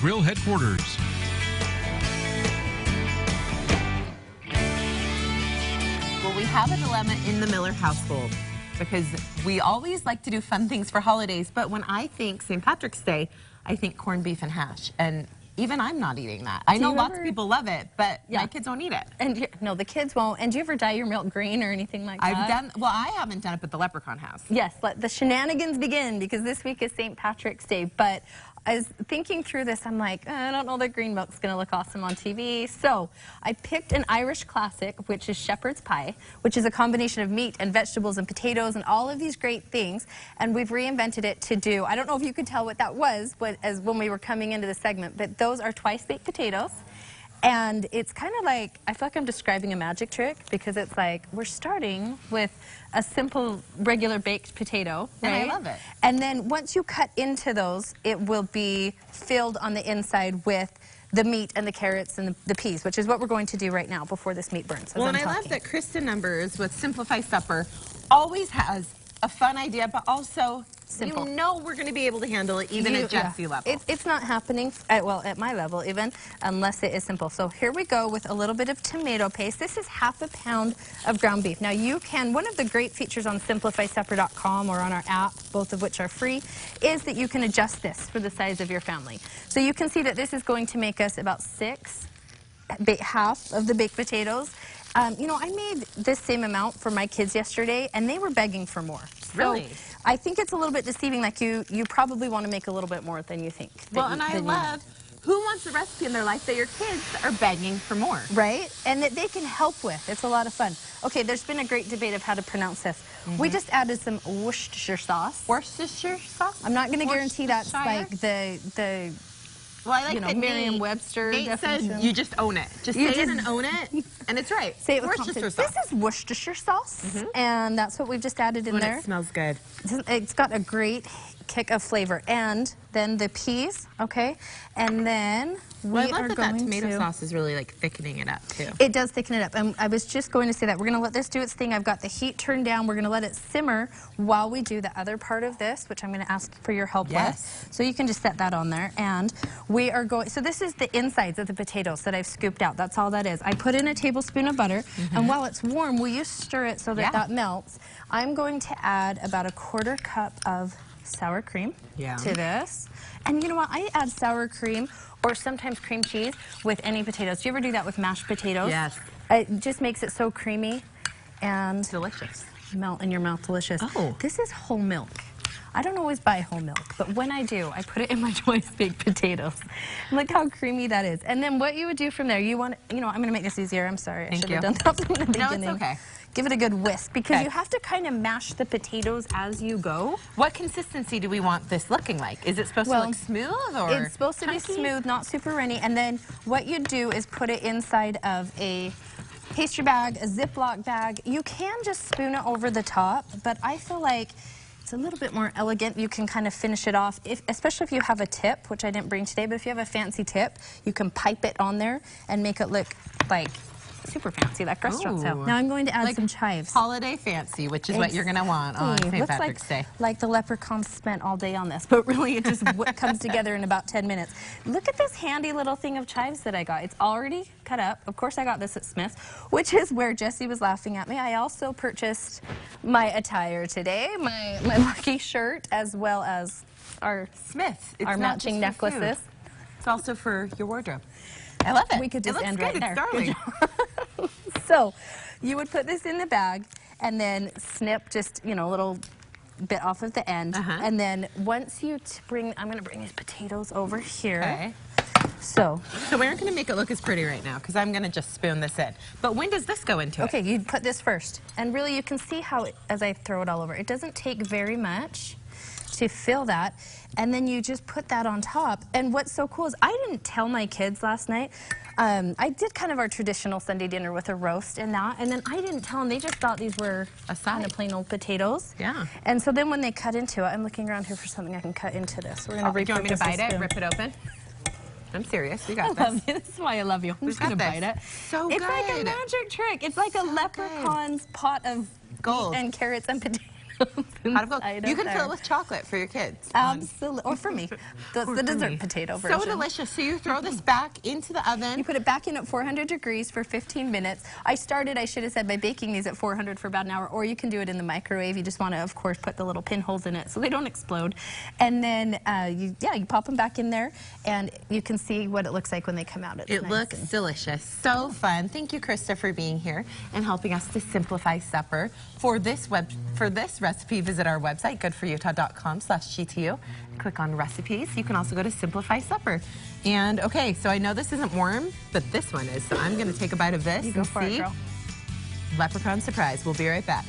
Grill headquarters. Well, we have a dilemma in the Miller household because we always like to do fun things for holidays, but when I think St. Patrick's Day, I think corned beef and hash, and even I'm not eating that. I know lots of people love it, but my kids won't eat it. And no, the kids won't. And do you ever dye your milk green or anything like that? Well, I haven't done it, but the leprechaun has. Yes, let the shenanigans begin because this week is St. Patrick's Day. But I was thinking through this, I'm like, I don't know that green milk's gonna look awesome on TV. So I picked an Irish classic, which is shepherd's pie, which is a combination of meat and vegetables and potatoes and all of these great things. And we've reinvented it to do, I don't know if you could tell what that was as when we were coming into the segment, but those are twice baked potatoes. And it's kind of like, I feel like I'm describing a magic trick because it's like, we're starting with a simple, regular baked potato, right? And I love it. And then once you cut into those, it will be filled on the inside with the meat and the carrots and the peas, which is what we're going to do right now before this meat burns. Well, and I love that Kristen Numbers with Simplify Supper always has a fun idea, but also simple. You know we're going to be able to handle it even at Jessie level. It's not happening, at my level even, unless it is simple. So here we go with a little bit of tomato paste. This is ½ pound of ground beef. Now you can, one of the great features on simplifysupper.com or on our app, both of which are free, is that you can adjust this for the size of your family. So you can see that this is going to make us about half of the baked potatoes. You know, I made this same amount for my kids yesterday, and they were begging for more. Really? So I think it's a little bit deceiving. Like you probably want to make a little bit more than you think. Well, and I love who wants a recipe in their life that your kids are begging for more. Right? And that they can help with. It's a lot of fun. Okay, there's been a great debate of how to pronounce this. We just added some Worcestershire sauce. Worcestershire sauce? I'm not going to guarantee that's like the well, I like the Merriam-Webster definition. Said you just own it. Just say it and own it, and it's right. Say it with Worcestershire sauce. This is Worcestershire sauce, and that's what we've just added in there. It smells good. It's got a great kick of flavor. And then the peas, okay? And then we are going that tomato sauce is really like thickening it up too. It does thicken it up. And I was just going to say that. We're going to let this do its thing. I've got the heat turned down. We're going to let it simmer while we do the other part of this, which I'm going to ask for your help with. So you can just set that on there. And we are going, so this is the insides of the potatoes that I've scooped out. That's all that is. I put in a tablespoon of butter, and while it's warm, will you stir it so that that melts? I'm going to add about ¼ cup of sour cream to this. And you know what? I add sour cream or sometimes cream cheese with any potatoes. Do you ever do that with mashed potatoes? Yes. It just makes it so creamy and delicious. Melt in your mouth, delicious. Oh. This is whole milk. I don't always buy whole milk, but when I do, I put it in my twice baked potatoes. Look how creamy that is. And then what you would do from there, you want, you know, I'm going to make this easier. I'm sorry. I should have done that from the beginning. No, it's okay. Give it a good whisk because you have to kind of mash the potatoes as you go. What consistency do we want this looking like? Is it supposed to look smooth or it's supposed to be smooth, not super runny. And then what you do is put it inside of a pastry bag, a Ziploc bag. You can just spoon it over the top, but I feel like it's a little bit more elegant. You can kind of finish it off, especially if you have a tip, which I didn't bring today, but if you have a fancy tip, you can pipe it on there and make it look like super fancy, like restaurants have. Now I'm going to add some chives. Holiday fancy, which is what you're going to want on St. Patrick's Day. Like the leprechauns spent all day on this, but really it just comes together in about 10 minutes. Look at this handy little thing of chives that I got. It's already cut up. Of course I got this at Smith's, which is where Jessie was laughing at me. I also purchased my attire today, my lucky shirt, as well as our Smith's. Our matching necklaces. It's also for your wardrobe. I love it. We could just end right there. Darling. So you would put this in the bag and then snip just, you know, a little bit off of the end. And then once you bring, I'm going to bring these potatoes over here. Okay. So we aren't going to make it look as pretty right now because I'm going to just spoon this in. But when does this go into it? Okay, you'd put this first. And really you can see how, as I throw it all over, it doesn't take very much to fill that. And then you just put that on top. And what's so cool is I didn't tell my kids last night. I did kind of our traditional Sunday dinner with a roast and that. And then I didn't tell them. They just thought these were kind of plain old potatoes. Yeah. And so then when they cut into it, I'm looking around here for something I can cut into this. We're going to do you want me to bite it? Rip it open? I'm serious. We got this. This is why I love you. I'm just going to bite it. So good. It's like a magic trick. It's like a leprechaun's pot of gold and carrots and potatoes. Hot and Inside cold. You of can fill there. it with chocolate for your kids. Absolutely. Or for me. That's Or the for dessert me. potato version. So delicious. So you throw this back into the oven. You put it back in at 400 degrees for 15 minutes. I should have said, by baking these at 400 for about an hour, or you can do it in the microwave. You just want to, of course, put the little pinholes in it so they don't explode. And then, you pop them back in there, and you can see what it looks like when they come out. It's It nice looks and- delicious. So fun. Thank you, Krista, for being here and helping us to simplify supper. For this recipe, visit our website, goodforutah.com/GTU. Click on recipes. You can also go to Simplify Supper. And okay, so I know this isn't warm, but this one is. So I'm going to take a bite of this You go and for see. it, girl. Leprechaun surprise. We'll be right back.